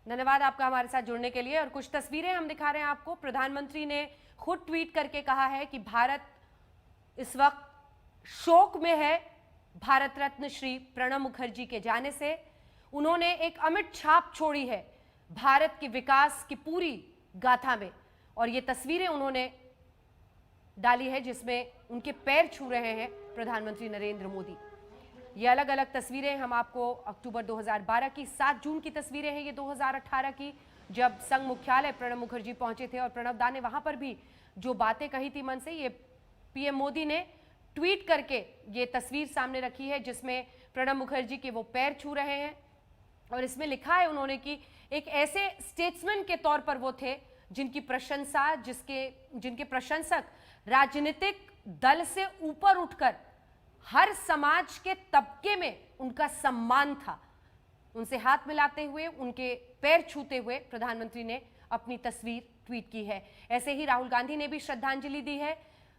धन्यवाद आपका हमारे साथ जुड़ने के लिए। और कुछ तस्वीरें हम दिखा रहे हैं आपको। प्रधानमंत्री ने खुद ट्वीट करके कहा है कि भारत इस वक्त शोक में है भारत रत्न श्री प्रणब मुखर्जी के जाने से। उन्होंने एक अमिट छाप छोड़ी है भारत के विकास की पूरी गाथा में, और ये तस्वीरें उन्होंने डाली है जिसमें उनके पैर छू रहे हैं प्रधानमंत्री नरेंद्र मोदी। ये अलग अलग तस्वीरें हम आपको अक्टूबर 2012 की, 7 जून की तस्वीरें हैं ये 2018 की, जब संघ मुख्यालय प्रणब मुखर्जी पहुंचे थे और प्रणब दा ने वहां पर भी जो बातें कही थी मन से, ये पीएम मोदी ने ट्वीट करके ये तस्वीर सामने रखी है जिसमें प्रणब मुखर्जी के वो पैर छू रहे हैं। और इसमें लिखा है उन्होंने कि एक ऐसे स्टेट्समैन के तौर पर वो थे जिनकी प्रशंसा, जिनके प्रशंसक राजनीतिक दल से ऊपर उठकर हर समाज के तबके में उनका सम्मान था। उनसे हाथ मिलाते हुए, उनके पैर छूते हुए प्रधानमंत्री ने अपनी तस्वीर ट्वीट की है। ऐसे ही राहुल गांधी ने भी श्रद्धांजलि दी है।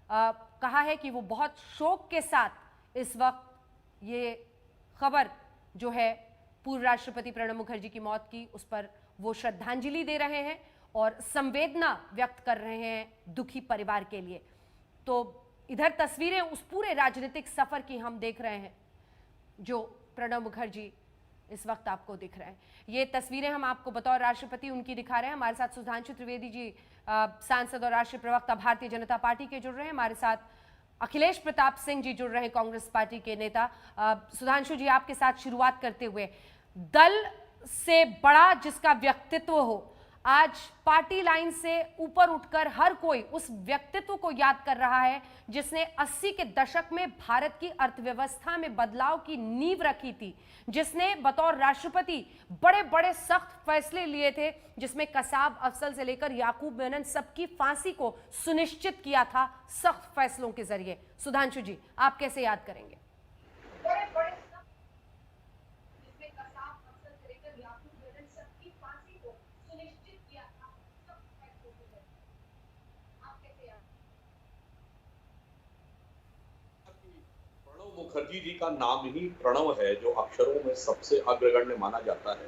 कहा है कि वो बहुत शोक के साथ इस वक्त ये खबर जो है पूर्व राष्ट्रपति प्रणब मुखर्जी की मौत की, उस पर वो श्रद्धांजलि दे रहे हैं और संवेदना व्यक्त कर रहे हैं दुखी परिवार के लिए। तो इधर तस्वीरें उस पूरे राजनीतिक सफर की हम देख रहे हैं जो प्रणब मुखर्जी इस वक्त आपको दिख रहे हैं। ये तस्वीरें हम आपको बतौर राष्ट्रपति उनकी दिखा रहे हैं। हमारे साथ सुधांशु त्रिवेदी जी, सांसद और राष्ट्रीय प्रवक्ता भारतीय जनता पार्टी के, जुड़ रहे हैं। हमारे साथ अखिलेश प्रताप सिंह जी जुड़ रहे हैं, कांग्रेस पार्टी के नेता। सुधांशु जी, आपके साथ शुरुआत करते हुए, दल से बड़ा जिसका व्यक्तित्व हो, आज पार्टी लाइन से ऊपर उठकर हर कोई उस व्यक्तित्व को याद कर रहा है जिसने 80 के दशक में भारत की अर्थव्यवस्था में बदलाव की नींव रखी थी, जिसने बतौर राष्ट्रपति बड़े बड़े सख्त फैसले लिए थे, जिसमें कसाब अफजल से लेकर याकूब मेनन सबकी फांसी को सुनिश्चित किया था सख्त फैसलों के जरिए। सुधांशु जी, आप कैसे याद करेंगे? मुखर्जी जी का नाम ही प्रणव है, जो अक्षरों में सबसे अग्रगण्य माना जाता है।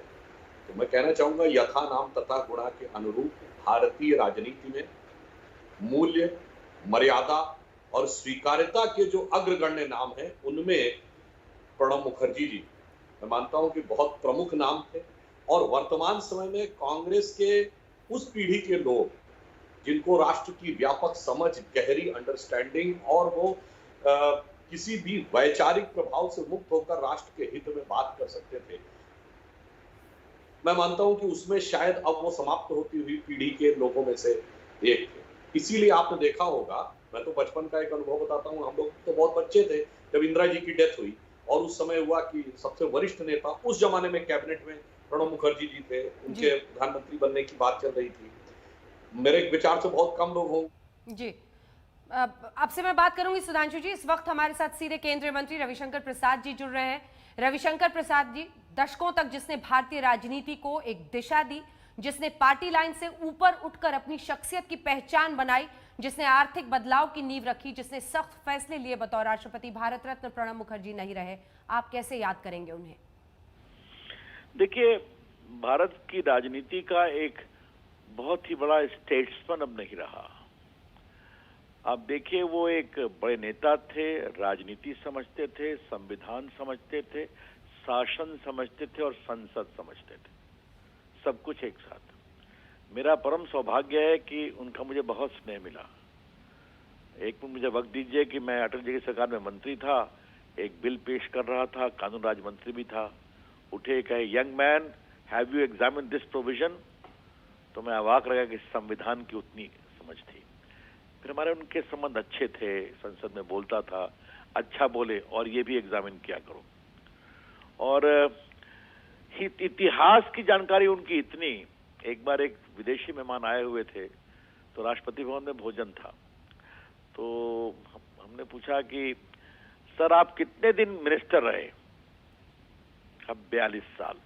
तो मैं कहना चाहूंगा, यथा नाम तथा गुणा के अनुरूप भारतीय राजनीति में मूल्य, मर्यादा और स्वीकार्यता के जो अग्रगण्य नाम हैं, उनमें प्रणब मुखर्जी जी मैं मानता हूं कि बहुत प्रमुख नाम थे। और वर्तमान समय में कांग्रेस के उस पीढ़ी के लोग जिनको राष्ट्र की व्यापक समझ, गहरी अंडरस्टैंडिंग और वो किसी भी वैचारिक प्रभाव से मुक्त होकर राष्ट्र के हित में बात कर सकते थे, मैं मानता हूं कि उसमें शायद अब वो समाप्त होती हुई पीढ़ी के लोगों में से एक थे। इसीलिए आपने देखा होगा, मैं तो बचपन का एक अनुभव बताता हूं, हम लोग तो बहुत बच्चे थे जब इंदिरा जी की डेथ हुई और उस समय हुआ कि सबसे वरिष्ठ नेता उस जमाने में कैबिनेट में प्रणब मुखर्जी जी थे, उनके प्रधानमंत्री बनने की बात चल रही थी। मेरे विचार से बहुत कम लोग होंगे। जी, आपसे मैं बात करूंगी सुधांशु जी। इस वक्त हमारे साथ सीधे केंद्रीय मंत्री रविशंकर प्रसाद जी जुड़ रहे हैं। रविशंकर प्रसाद जी, दशकों तक जिसने भारतीय राजनीति को एक दिशा दी, जिसने पार्टी लाइन से ऊपर उठकर अपनी शख्सियत की पहचान बनाई, जिसने आर्थिक बदलाव की नींव रखी, जिसने सख्त फैसले लिए बतौर राष्ट्रपति, भारत रत्न प्रणब मुखर्जी नहीं रहे, आप कैसे याद करेंगे उन्हें? देखिए, भारत की राजनीति का एक बहुत ही बड़ा स्टेट्समैन अब नहीं रहा। आप देखिए, वो एक बड़े नेता थे, राजनीति समझते थे, संविधान समझते थे, शासन समझते थे और संसद समझते थे, सब कुछ एक साथ। मेरा परम सौभाग्य है कि उनका मुझे बहुत स्नेह मिला। एक मिनट मुझे वक्त दीजिए कि मैं अटल जी की सरकार में मंत्री था, एक बिल पेश कर रहा था, कानून राज मंत्री भी था। उठे, कहे, young man, have you examine this provision? तो मैं अवाक रहा कि संविधान की उतनी समझ थी। फिर हमारे उनके संबंध अच्छे थे, संसद में बोलता था, अच्छा बोले, और ये भी एग्जामिन किया करो। और इतिहास की जानकारी उनकी इतनी। एक बार एक विदेशी मेहमान आए हुए थे, तो राष्ट्रपति भवन में भोजन था, तो हमने पूछा कि सर आप कितने दिन मिनिस्टर रहे? अब 42 साल,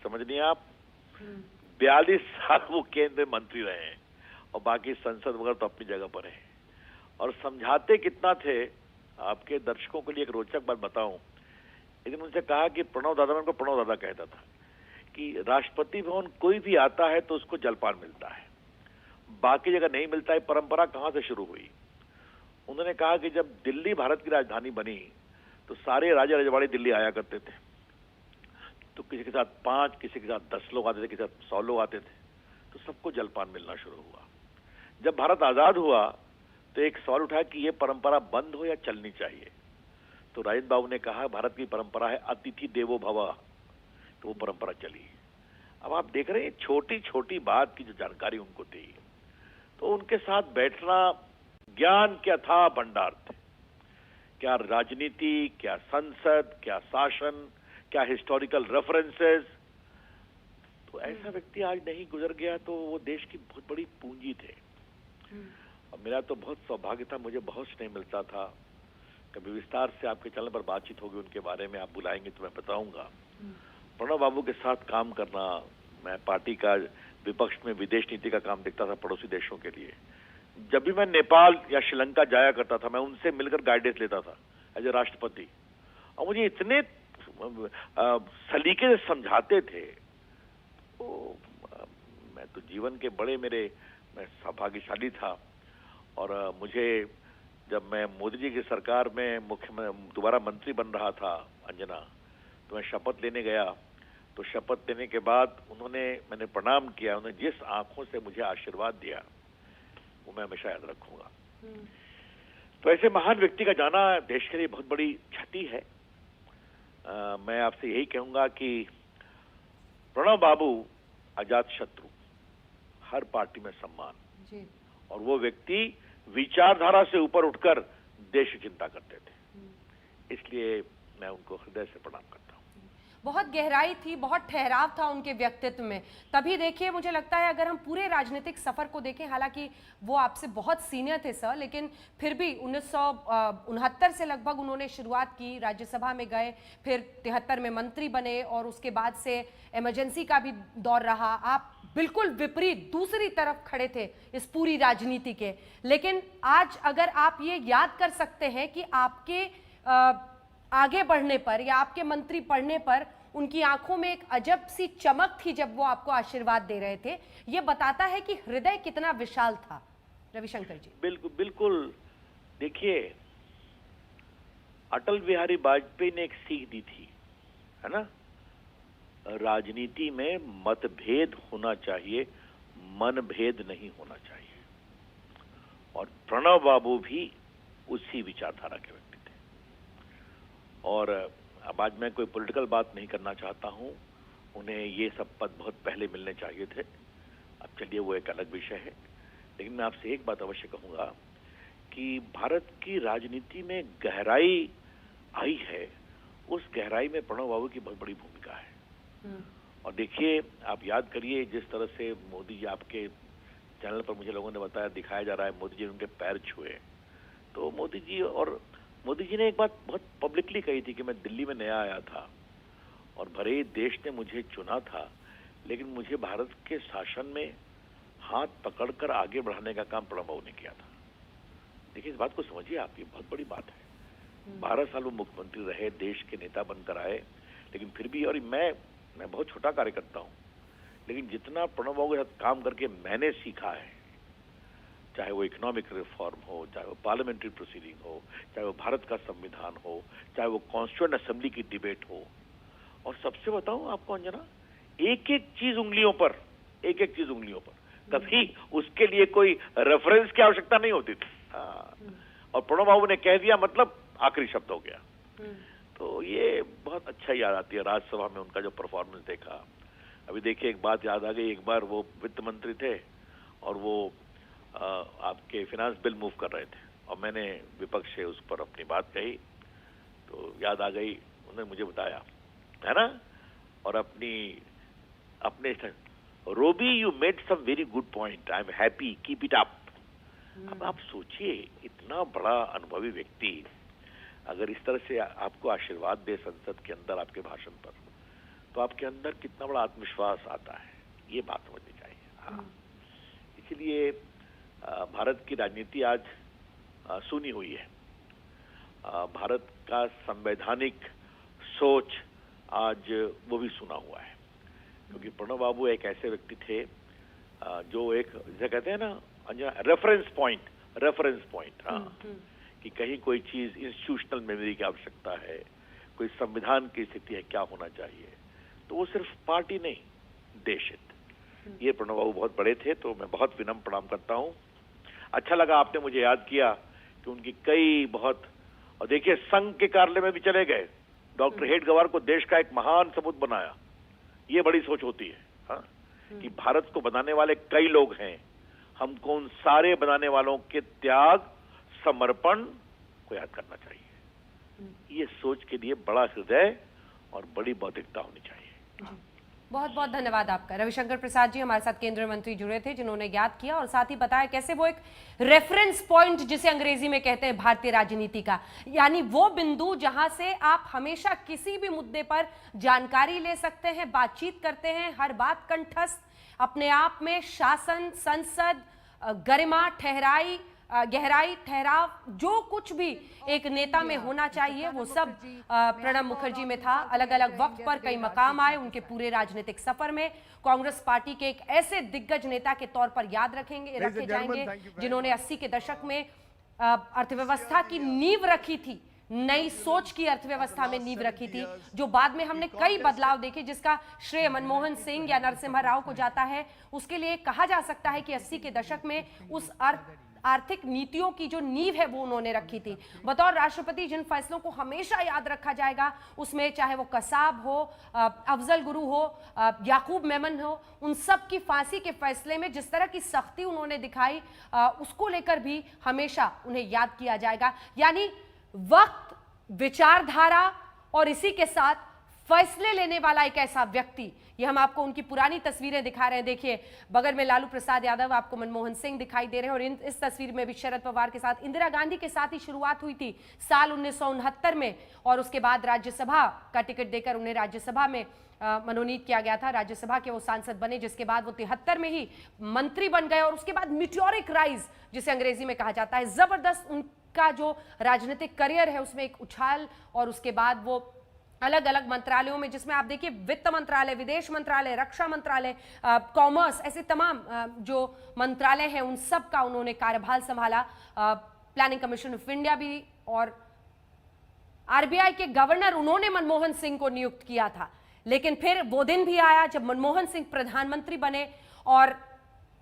समझ नहीं आप, 42 साल वो केंद्रीय मंत्री रहे हैं और बाकी संसद वगैरह तो अपनी जगह पर है। और समझाते कितना थे। आपके दर्शकों के लिए एक रोचक बात बताऊं, एक दिन उनसे कहा कि प्रणव दादा, मैं उनको प्रणव दादा कहता था, कि राष्ट्रपति भवन कोई भी आता है तो उसको जलपान मिलता है, बाकी जगह नहीं मिलता है। परंपरा कहां से शुरू हुई? उन्होंने कहा कि जब दिल्ली भारत की राजधानी बनी तो सारे राजा रजवाड़े दिल्ली आया करते थे, तो किसी के साथ 5, किसी के साथ 10 लोग आते थे, किसी के साथ 100 लोग आते थे, तो सबको जलपान मिलना शुरू हुआ। जब भारत आजाद हुआ तो एक सवाल उठा कि ये परंपरा बंद हो या चलनी चाहिए, तो राजेंद्र बाबू ने कहा भारत की परंपरा है अतिथि देवो भव, तो वो परंपरा चली। अब आप देख रहे हैं छोटी छोटी बात की जो जानकारी उनको थी, तो उनके साथ बैठना ज्ञान के अथाह भंडार थे। क्या राजनीति, क्या संसद, क्या शासन, क्या हिस्टोरिकल रेफरेंसेस। तो ऐसा व्यक्ति आज नहीं गुजर गया तो वो देश की बहुत बड़ी पूंजी थे। और मेरा तो बहुत सौभाग्य था, मुझे बहुत स्नेह मिलता था। कभी विस्तार से आपके चैनल पर बातचीत होगी उनके बारे में, आप बुलाएंगे तो मैं बताऊंगा। प्रणब बाबू के साथ काम करना, मैं पार्टी का विपक्ष में विदेश नीति का काम देखता था पड़ोसी देशों के लिए। जब भी मैं नेपाल या श्रीलंका जाया करता था, मैं उनसे मिलकर गाइडेंस लेता था एज ए राष्ट्रपति, और मुझे इतने सलीके से समझाते थे। तो मैं तो जीवन के बड़े मैं सौभाग्यशाली था। और मुझे जब मैं मोदी जी की सरकार में दोबारा मंत्री बन रहा था अंजना, तो मैं शपथ लेने गया। तो शपथ लेने के बाद मैंने प्रणाम किया, उन्होंने जिस आंखों से मुझे आशीर्वाद दिया वो मैं हमेशा याद रखूंगा। तो ऐसे महान व्यक्ति का जाना देश के लिए बहुत बड़ी क्षति है। मैं आपसे यही कहूंगा कि प्रणब बाबू अजात शत्रु, हर पार्टी में सम्मान जी। और वो व्यक्ति विचारधारा से ऊपर उठकर देश की चिंता करते थे, इसलिए मैं उनको हृदय से प्रणाम करता हूँ। बहुत गहराई थी, बहुत ठहराव था उनके व्यक्तित्व में। तभी देखिए, मुझे लगता है अगर हम पूरे राजनीतिक सफर को देखें, हालांकि वो आपसे बहुत सीनियर थे सर, लेकिन फिर भी 1969 से लगभग उन्होंने शुरुआत की, राज्यसभा में गए, फिर 73 में मंत्री बने और उसके बाद से इमरजेंसी का भी दौर रहा। आप बिल्कुल विपरीत दूसरी तरफ खड़े थे इस पूरी राजनीति के। लेकिन आज अगर आप ये याद कर सकते हैं कि आपके आगे बढ़ने पर या आपके मंत्री पढ़ने पर उनकी आंखों में एक अजब सी चमक थी जब वो आपको आशीर्वाद दे रहे थे, ये बताता है कि हृदय कितना विशाल था। रविशंकर जी। बिल्कुल बिल्कुल। देखिए, अटल बिहारी वाजपेयी ने एक सीख दी थी, है ना, राजनीति में मतभेद होना चाहिए, मनभेद नहीं होना चाहिए। और प्रणब बाबू भी उसी विचारधारा के व्यक्ति थे। और अब आज मैं कोई पॉलिटिकल बात नहीं करना चाहता हूं, उन्हें ये सब पद बहुत पहले मिलने चाहिए थे। अब चलिए वो एक अलग विषय है, लेकिन मैं आपसे एक बात अवश्य कहूंगा कि भारत की राजनीति में गहराई आई है, उस गहराई में प्रणब बाबू की बहुत बड़ी भूमिका है। और देखिए, आप याद करिए जिस तरह से मोदी जी, आपके चैनल पर मुझे लोगों ने बताया, दिखाया जा रहा है, मोदी जी ने उनके पैर छुए। तो मोदी जी ने एक बात बहुत पब्लिकली कही थी कि मैं दिल्ली में नया आया था और भले ही देश ने मुझे चुना था, लेकिन मुझे भारत के शासन में हाथ पकड़कर आगे बढ़ाने का काम प्रणब बाबू ने किया था। देखिए, इस बात को समझिए आप, ये बहुत बड़ी बात है। 12 साल वो मुख्यमंत्री रहे, देश के नेता बनकर आए, लेकिन फिर भी, और मैं बहुत छोटा कार्यकर्ता हूं, लेकिन जितना प्रणब बाबू के साथ काम करके मैंने सीखा है, चाहे वो इकोनॉमिक रिफॉर्म हो, चाहे वो पार्लियामेंट्री प्रोसीडिंग हो, चाहे वो भारत का संविधान हो, चाहे वो कॉन्स्टिट्यूएंट असेंबली की डिबेट हो, और सबसे बताऊं आपको अंजना, एक एक चीज उंगलियों पर, कभी उसके लिए कोई रेफरेंस की आवश्यकता नहीं होती थी। और प्रणब बाबू ने कह दिया, मतलब आखिरी शब्द हो गया। तो ये बहुत अच्छा याद आती है राज्यसभा में उनका जो परफॉर्मेंस देखा। अभी देखिए, एक बात याद आ गई, एक बार वो वित्त मंत्री थे और वो आपके फाइनेंस बिल मूव कर रहे थे और मैंने विपक्ष से उस पर अपनी बात कही, तो याद आ गई, उन्होंने मुझे बताया, है ना, और अपने Robi, you made some very good point, I am happy, keep it up. अब आप सोचिए, इतना बड़ा अनुभवी व्यक्ति अगर इस तरह से आपको आशीर्वाद दे संसद के अंदर आपके भाषण पर, तो आपके अंदर कितना बड़ा आत्मविश्वास आता है, ये बात समझनी चाहिए। हाँ, इसलिए भारत की राजनीति आज सुनी हुई है। भारत का संवैधानिक सोच आज वो भी सुना हुआ है। क्योंकि प्रणब बाबू एक ऐसे व्यक्ति थे जो एक जैसे कहते हैं ना रेफरेंस पॉइंट, हाँ, कि कहीं कोई चीज इंस्टीट्यूशनल मेमोरी की आवश्यकता है, कोई संविधान की स्थिति है, क्या होना चाहिए, तो वो सिर्फ पार्टी नहीं, देश हित, ये प्रणब बाबू बहुत बड़े थे। तो मैं बहुत विनम्र प्रणाम करता हूँ। अच्छा लगा आपने मुझे याद किया कि उनकी कई बहुत, और देखिए संघ के कार्यालय में भी चले गए, डॉक्टर हेडगेवार को देश का एक महान सबूत बनाया। ये बड़ी सोच होती है, हाँ, कि भारत को बनाने वाले कई लोग हैं, हमको उन सारे बनाने वालों के त्याग, समर्पण को याद करना चाहिए। ये सोच के लिए बड़ा हृदय और बड़ी बौद्धिकता होनी चाहिए। बहुत बहुत धन्यवाद आपका। रविशंकर प्रसाद जी हमारे साथ केंद्रीय मंत्री जुड़े थे, जिन्होंने याद किया और साथ ही बताया कैसे वो एक रेफरेंस पॉइंट, जिसे अंग्रेजी में कहते हैं भारतीय राजनीति का, यानी वो बिंदु जहां से आप हमेशा किसी भी मुद्दे पर जानकारी ले सकते हैं, बातचीत करते हैं, हर बात कंठस्थ, अपने आप में शासन, संसद, गरिमा, गहराई, ठहराव, जो कुछ भी एक नेता में होना चाहिए वो सब प्रणब मुखर्जी में था। अलग अलग वक्त पर कई मकाम आए उनके पूरे राजनीतिक सफर में। कांग्रेस पार्टी के एक ऐसे दिग्गज नेता के तौर पर याद रखे जाएंगे जिन्होंने 80 के दशक में अर्थव्यवस्था की नींव रखी थी, नई सोच की अर्थव्यवस्था में नींव रखी थी, जो बाद में हमने कई बदलाव देखे, जिसका श्रेय मनमोहन सिंह या नरसिम्हा राव को जाता है। उसके लिए कहा जा सकता है कि 80 के दशक में उस आर्थिक नीतियों की जो नींव है वो उन्होंने रखी थी। बतौर राष्ट्रपति जिन फैसलों को हमेशा याद रखा जाएगा, उसमें चाहे वो कसाब हो, अफजल गुरु हो, याकूब मेमन हो, उन सब की फांसी के फैसले में जिस तरह की सख्ती उन्होंने दिखाई, उसको लेकर भी हमेशा उन्हें याद किया जाएगा। यानी वक्त, विचारधारा और इसी के साथ फैसले लेने वाला एक ऐसा व्यक्ति। ये हम आपको उनकी पुरानी तस्वीरें दिखा रहे हैं। देखिए बगल में लालू प्रसाद यादव, आपको मनमोहन सिंह दिखाई दे रहे हैं, और इस तस्वीर में भी शरद पवार के साथ, इंदिरा गांधी के साथ ही शुरुआत हुई थी साल 1969 में, और उसके बाद राज्यसभा का टिकट देकर उन्हें राज्यसभा में मनोनीत किया गया था। राज्यसभा के वो सांसद बने, जिसके बाद वो 73 में ही मंत्री बन गए, और उसके बाद मिट्योरिक राइज जिसे अंग्रेजी में कहा जाता है, जबरदस्त उनका जो राजनीतिक करियर है उसमें एक उछाल, और उसके बाद वो अलग अलग मंत्रालयों में, जिसमें आप देखिए वित्त मंत्रालय, विदेश मंत्रालय, रक्षा मंत्रालय, कॉमर्स, ऐसे तमाम जो मंत्रालय हैं उन सब का उन्होंने कार्यभार संभाला। प्लानिंग कमीशन ऑफ इंडिया भी, और आरबीआई के गवर्नर उन्होंने मनमोहन सिंह को नियुक्त किया था। लेकिन फिर वो दिन भी आया जब मनमोहन सिंह प्रधानमंत्री बने, और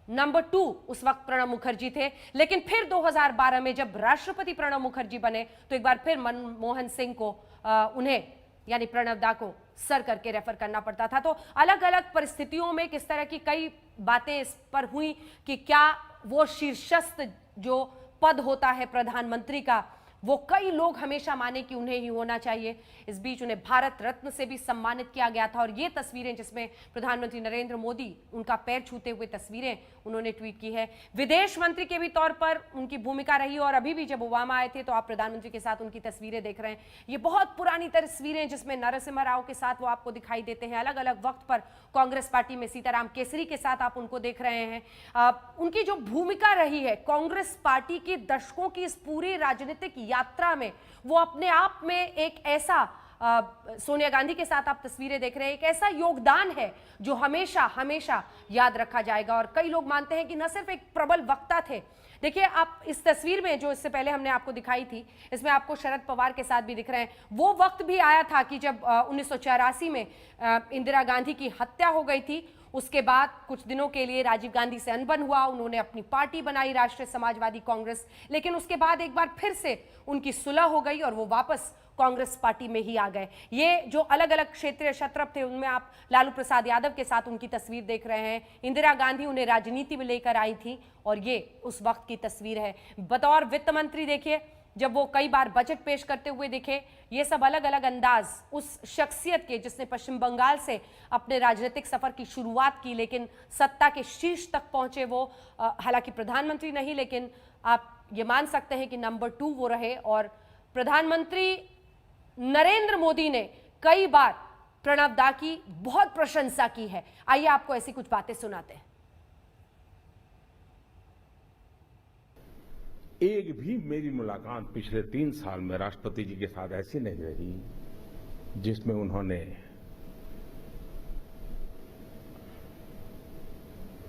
नंबर 2 उस वक्त प्रणब मुखर्जी थे। लेकिन फिर 2012 में जब राष्ट्रपति प्रणब मुखर्जी बने, तो एक बार फिर मनमोहन सिंह को उन्हें यानी प्रणब दा को सर करके रेफर करना पड़ता था। तो अलग अलग परिस्थितियों में किस तरह की कई बातें इस पर हुई कि क्या वो शीर्षस्थ जो पद होता है प्रधानमंत्री का, वो कई लोग हमेशा माने कि उन्हें ही होना चाहिए। इस बीच उन्हें भारत रत्न से भी सम्मानित किया गया था, और ये तस्वीरें जिसमें प्रधानमंत्री नरेंद्र मोदी उनका पैर छूते हुए तस्वीरें उन्होंने ट्वीट की है। विदेश मंत्री के भी तौर पर उनकी भूमिका रही, और अभी भी जब ओबामा आए थे तो आप प्रधानमंत्री के साथ उनकी तस्वीरें देख रहे हैं। ये बहुत पुरानी तस्वीरें जिसमें नरसिम्हा राव के साथ वो आपको दिखाई देते हैं। अलग अलग वक्त पर कांग्रेस पार्टी में सीताराम केसरी के साथ आप उनको देख रहे हैं। उनकी जो भूमिका रही है कांग्रेस पार्टी के दशकों की इस पूरी राजनीतिक यात्रा में, वो अपने आप में एक ऐसा, सोनिया गांधी के साथ आप तस्वीरें देख रहे हैं, एक ऐसा योगदान है जो हमेशा हमेशा याद रखा जाएगा। और कई लोग मानते हैं कि न सिर्फ एक प्रबल वक्ता थे। देखिए आप इस तस्वीर में जो इससे पहले हमने आपको दिखाई थी, इसमें आपको शरद पवार के साथ भी दिख रहे हैं। वो वक्त भी आया था कि जब 1984 में इंदिरा गांधी की हत्या हो गई थी। उसके बाद कुछ दिनों के लिए राजीव गांधी से अनबन हुआ, उन्होंने अपनी पार्टी बनाई राष्ट्रीय समाजवादी कांग्रेस, लेकिन उसके बाद एक बार फिर से उनकी सुलह हो गई और वो वापस कांग्रेस पार्टी में ही आ गए। ये जो अलग अलग क्षेत्रीय क्षत्रप थे, उनमें आप लालू प्रसाद यादव के साथ उनकी तस्वीर देख रहे हैं। इंदिरा गांधी उन्हें राजनीति में लेकर आई थी, और ये उस वक्त की तस्वीर है। बतौर वित्त मंत्री देखिए, जब वो कई बार बजट पेश करते हुए दिखे, ये सब अलग अलग अंदाज उस शख्सियत के जिसने पश्चिम बंगाल से अपने राजनीतिक सफर की शुरुआत की, लेकिन सत्ता के शीर्ष तक पहुंचे वो। हालांकि प्रधानमंत्री नहीं, लेकिन आप ये मान सकते हैं कि नंबर 2 वो रहे। और प्रधानमंत्री नरेंद्र मोदी ने कई बार प्रणब दा की बहुत प्रशंसा की है। आइए आपको ऐसी कुछ बातें सुनाते हैं। एक भी मेरी मुलाकात पिछले 3 साल में राष्ट्रपति जी के साथ ऐसी नहीं रही जिसमें उन्होंने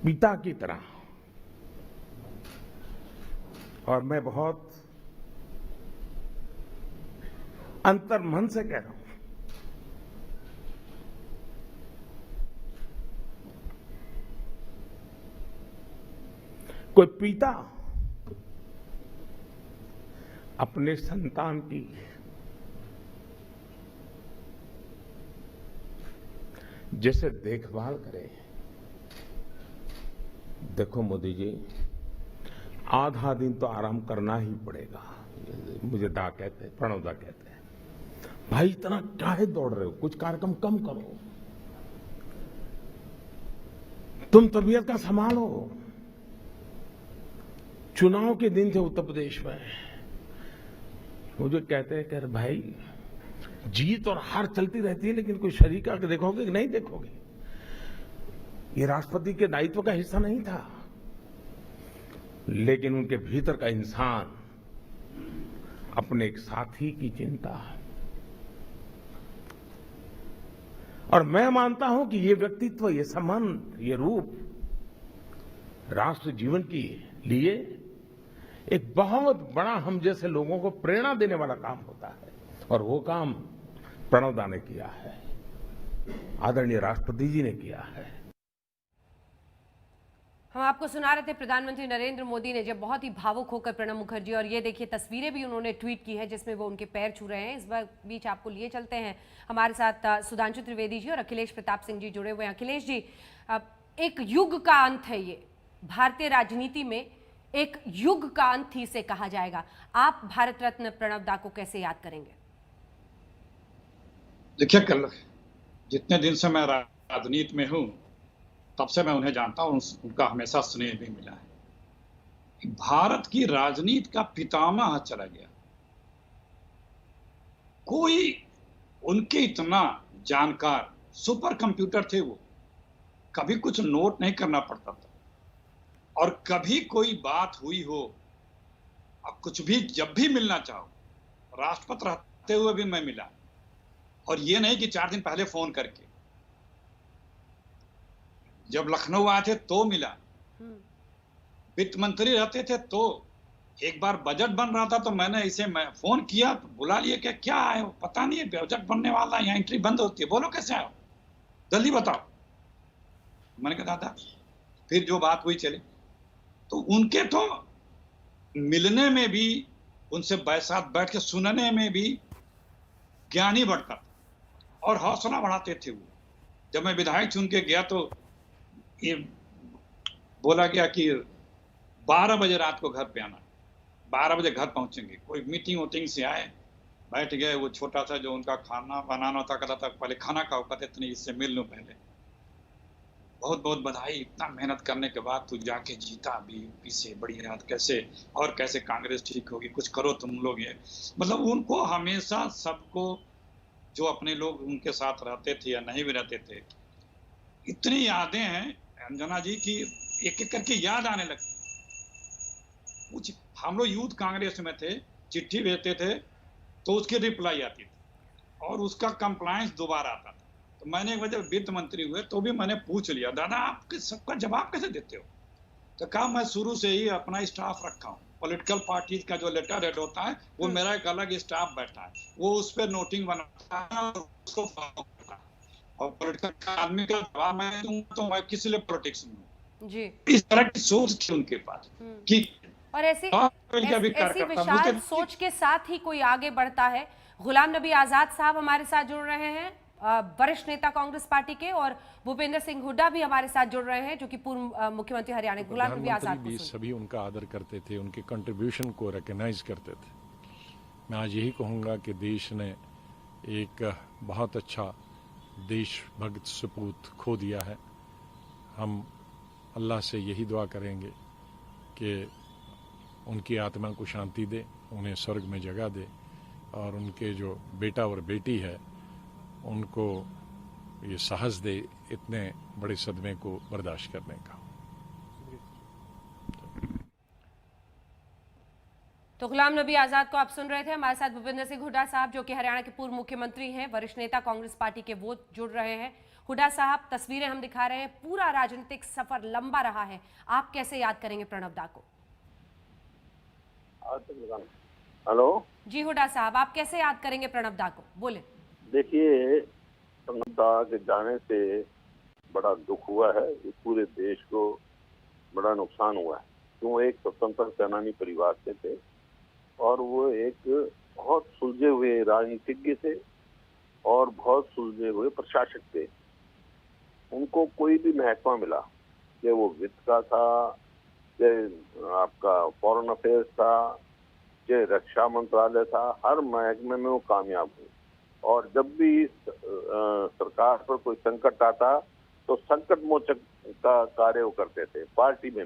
पिता की तरह, और मैं बहुत अंतर्मन से कह रहा हूं, कोई पिता अपने संतान की जैसे देखभाल करे। देखो मोदी जी, आधा दिन तो आराम करना ही पड़ेगा। मुझे दा कहते हैं, प्रणव दा कहते हैं, भाई इतना काहे दौड़ रहे हो, कुछ कार्यक्रम कम करो, तुम तबीयत का संभालो। चुनाव के दिन थे उत्तर प्रदेश में, मुझे कहते हैं, कह रहे भाई जीत और हार चलती रहती है, लेकिन कोई शरीक आके देखोगे कि नहीं देखोगे? ये राष्ट्रपति के दायित्व का हिस्सा नहीं था, लेकिन उनके भीतर का इंसान अपने एक साथी की चिंता। और मैं मानता हूं कि ये व्यक्तित्व, ये संबंध, ये रूप राष्ट्र जीवन के लिए एक बहुत बड़ा, हम जैसे लोगों को प्रेरणा देने वाला काम होता है, और वो काम प्रणव दा ने किया है, आदरणीय राष्ट्रपति जी ने किया है। हम आपको सुना रहे थे प्रधानमंत्री नरेंद्र मोदी ने जब बहुत ही भावुक होकर प्रणब मुखर्जी, और ये देखिए तस्वीरें भी उन्होंने ट्वीट की है जिसमें वो उनके पैर छू रहे हैं। इस बार बीच आपको लिए चलते हैं, हमारे साथ सुधांशु त्रिवेदी जी और अखिलेश प्रताप सिंह जी जुड़े हुए हैं। अखिलेश जी, एक युग का अंत है, ये भारतीय राजनीति में एक युग का अंत ही से कहा जाएगा। आप भारत रत्न प्रणब दा को कैसे याद करेंगे? देखिए, कल जितने दिन से मैं राजनीति में हूं, तब से मैं उन्हें जानता हूं, उनका हमेशा स्नेह भी मिला है। भारत की राजनीति का पितामह चला गया, कोई उनके इतना जानकार, सुपर कंप्यूटर थे वो, कभी कुछ नोट नहीं करना पड़ता था, और कभी कोई बात हुई हो, अब कुछ भी जब भी मिलना चाहो, राष्ट्रपति रहते हुए भी मैं मिला, और ये नहीं कि 4 दिन पहले फोन करके। जब लखनऊ आए थे तो मिला, वित्त मंत्री रहते थे तो, एक बार बजट बन रहा था तो मैंने इसे फोन किया, तो बुला लिए कि क्या आए हो, पता नहीं है बजट बनने वाला है, यहाँ एंट्री बंद होती है, बोलो कैसे आए हो, जल्दी बताओ। मैंने कहा दादा, फिर जो बात हुई चले। तो उनके तो मिलने में भी, उनसे साथ बैठ के सुनने में भी ज्ञान ही बढ़ता था, और हौसला बढ़ाते थे वो। जब मैं विधायक चुन के गया तो ये बोला गया कि 12 बजे रात को घर पे आना, 12 बजे घर पहुंचेंगे। कोई मीटिंग वोटिंग से आए, बैठ गए, वो छोटा सा जो उनका खाना बनाना होता, कहता था पहले खाना खाओ, कहते इतनी इससे मिल लो पहले, बहुत बहुत बधाई, इतना मेहनत करने के बाद तू जाके जीता बीजेपी से, बढ़िया, कैसे और कैसे कांग्रेस ठीक होगी, कुछ करो तुम लोग। ये मतलब उनको हमेशा सबको, जो अपने लोग उनके साथ रहते थे या नहीं भी रहते थे, इतनी यादें हैं अंजना जी की एक एक करके याद आने लगती। कुछ हम लोग यूथ कांग्रेस में थे, चिट्ठी भेजते थे तो उसकी रिप्लाई आती थी, और उसका कंप्लायंस दोबारा आता था। तो मैंने एक बार जब वित्त मंत्री हुए तो भी मैंने पूछ लिया, दादा आप सबका जवाब कैसे देते हो? तो कहा मैं शुरू से ही अपना स्टाफ रखा हूँ, पॉलिटिकल पार्टीज का जो लेटर हेड होता है वो मेरा एक अलग स्टाफ बैठा है, वो उस पर नोटिंग बनाता है और उसको फॉलो करता है, और पॉलिटिकल आदमी का जवाब मैं दूंगा तो मैं किस लिए पॉलिटिक्स में जी। इस तरह की सोच थी उनके पास कि, और ऐसी विशाल सोच के साथ ही कोई आगे बढ़ता है। गुलाम नबी आजाद साहब हमारे साथ जुड़ रहे हैं, वरिष्ठ नेता कांग्रेस पार्टी के, और भूपेंद्र सिंह हुड्डा भी हमारे साथ जुड़ रहे हैं, जो कि पूर्व मुख्यमंत्री हरियाणा के। गुलाम नबी आजाद भी सभी उनका आदर करते थे, उनके कंट्रीब्यूशन को रिकॉग्नाइज करते थे। मैं आज यही कहूँगा कि देश ने एक बहुत अच्छा देशभक्त सपूत खो दिया है। हम अल्लाह से यही दुआ करेंगे कि उनकी आत्मा को शांति दे, उन्हें स्वर्ग में जगह दे, और उनके जो बेटा और बेटी है उनको ये साहस दे इतने बड़े सदमे को बर्दाश्त करने का। तो गुलाम नबी आजाद को आप सुन रहे थे। हमारे साथ भूपेंद्र सिंह हुड्डा साहब, जो कि हरियाणा के पूर्व मुख्यमंत्री हैं, वरिष्ठ नेता कांग्रेस पार्टी के, वो जुड़ रहे हैं। हुड्डा साहब, तस्वीरें हम दिखा रहे हैं, पूरा राजनीतिक सफर लंबा रहा है, आप कैसे याद करेंगे प्रणब दा को? हेलो जी हुड्डा साहब, आप कैसे याद करेंगे प्रणब दा को, बोले। देखिए, प्रणब दा के जाने से बड़ा दुख हुआ है, इस पूरे देश को बड़ा नुकसान हुआ है। क्यों, एक स्वतंत्र सेनानी परिवार से थे और वो एक बहुत सुलझे हुए राजनीतिज्ञ थे और बहुत सुलझे हुए प्रशासक थे। उनको कोई भी महकमा मिला, चाहे वो वित्त का था, चाहे आपका फॉरेन अफेयर्स था, चाहे रक्षा मंत्रालय था, हर महकमे में वो कामयाब हुए। और जब भी सरकार पर कोई संकट आता तो संकट मोचक का कार्य वो करते थे। पार्टी में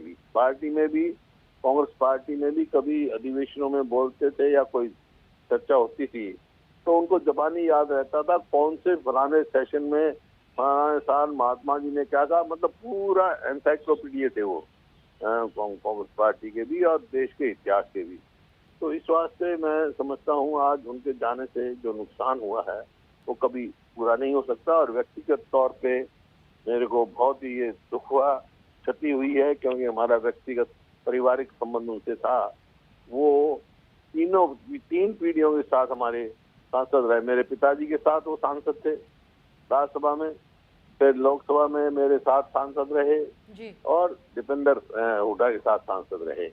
भी कांग्रेस पार्टी में भी कभी अधिवेशनों में बोलते थे या कोई चर्चा होती थी तो उनको जबानी याद रहता था कौन से फलाने सेशन में फलाने साल महात्मा जी ने क्या कहा। मतलब पूरा एनसाइक्लोपीडिया थे वो कांग्रेस पार्टी के भी और देश के इतिहास के भी। तो इस वास्ते मैं समझता हूँ आज उनके जाने से जो नुकसान हुआ है वो कभी पूरा नहीं हो सकता। और व्यक्तिगत तौर पे मेरे को बहुत ही ये दुख हुआ, क्षति हुई है, क्योंकि हमारा व्यक्तिगत पारिवारिक संबंध उनसे था। वो तीन पीढ़ियों के साथ हमारे सांसद रहे। मेरे पिताजी के साथ वो सांसद थे राज्यसभा में, फिर लोकसभा में मेरे साथ सांसद रहे जी। और दीपेंद्र हुड्डा के साथ सांसद रहे।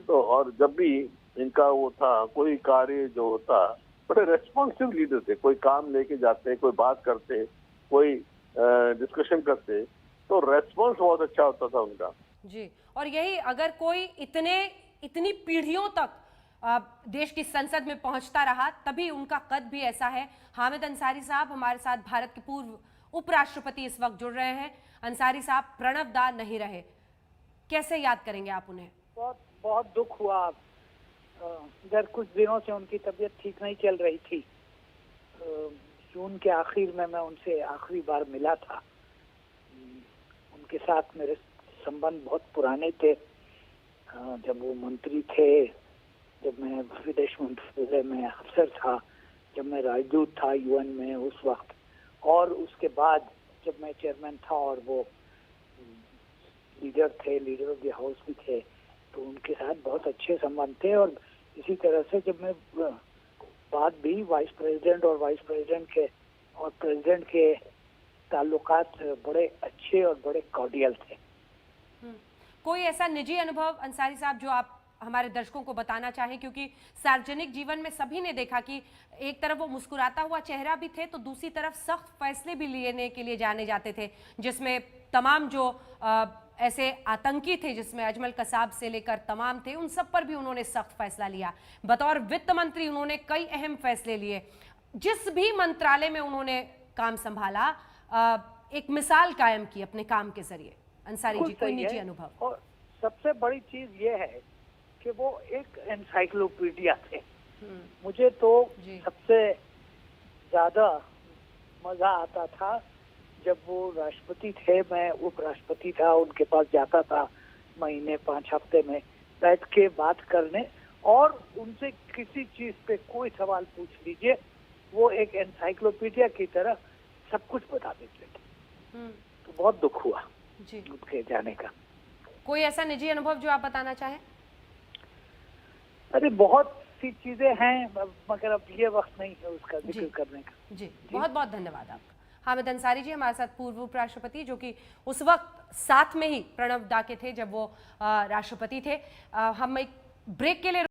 तो और जब भी इनका वो था कोई कार्य जो होता, बड़े रेस्पॉन्सिव लीडर थे। कोई काम लेके जाते, कोई बात करते, कोई डिस्कशन करते तो रेस्पॉन्स बहुत अच्छा होता था उनका जी। और यही अगर कोई इतनी पीढ़ियों तक देश की संसद में पहुंचता रहा तभी उनका कद भी ऐसा है। हामिद अंसारी साहब हमारे साथ, भारत के पूर्व उपराष्ट्रपति इस वक्त जुड़ रहे हैं। अंसारी साहब, प्रणब दा नहीं रहे, कैसे याद करेंगे आप उन्हें? बहुत दुख हुआ। इधर कुछ दिनों से उनकी तबीयत ठीक नहीं चल रही थी। जून के आखिर में मैं उनसे आखिरी बार मिला था। उनके साथ मेरे संबंध बहुत पुराने थे। जब वो मंत्री थे, जब मैं विदेश मंत्रालय में अफसर था, जब मैं राजदूत था यूएन में उस वक्त, और उसके बाद जब मैं चेयरमैन था और वो लीडर ऑफ द हाउस भी थे, तो उनके साथ बहुत अच्छे संबंध थे। और इसी तरह से जब मैं बाद भी वाइस प्रेसिडेंट के और प्रेसिडेंट के ताल्लुकात बड़े अच्छे और बड़े कॉर्डियल थे। कोई ऐसा निजी अनुभव अंसारी साहब जो आप हमारे दर्शकों को बताना चाहें, क्योंकि सार्वजनिक जीवन में सभी ने देखा कि एक तरफ वो मुस्कुराता हुआ चेहरा भी थे तो दूसरी तरफ सख्त फैसले भी लेने के लिए जाने जाते थे, जिसमें तमाम जो ऐसे आतंकी थे, जिसमें अजमल कसाब से लेकर तमाम थे, उन सब पर भी उन्होंने सख्त फैसला लिया। बतौर वित्त मंत्री उन्होंने कई अहम फैसले लिए। जिस भी मंत्रालय में उन्होंने काम संभाला, एक मिसाल कायम की अपने काम के जरिए। अंसारी जी, कोई निजी अनुभव? और सबसे बड़ी चीज ये है कि वो एक एनसाइक्लोपीडिया थे। मुझे तो सबसे ज्यादा मजा आता था जब वो राष्ट्रपति थे, मैं उपराष्ट्रपति था, उनके पास जाता था महीने 5 हफ्ते में बैठ के बात करने, और उनसे किसी चीज पे कोई सवाल पूछ लीजिए, वो एक एनसाइक्लोपीडिया की तरह सब कुछ बता देते थे। तो बहुत दुख हुआ जी उनके जाने का। कोई ऐसा निजी अनुभव जो आप बताना चाहें? अरे बहुत सी चीजें हैं, मगर अब ये वक्त नहीं है उसका जिक्र करने का। जी, बहुत बहुत धन्यवाद आपका। हामिद अंसारी जी हमारे साथ, पूर्व उपराष्ट्रपति, जो कि उस वक्त साथ में ही प्रणब दा के थे जब वो राष्ट्रपति थे। हम एक ब्रेक के लिए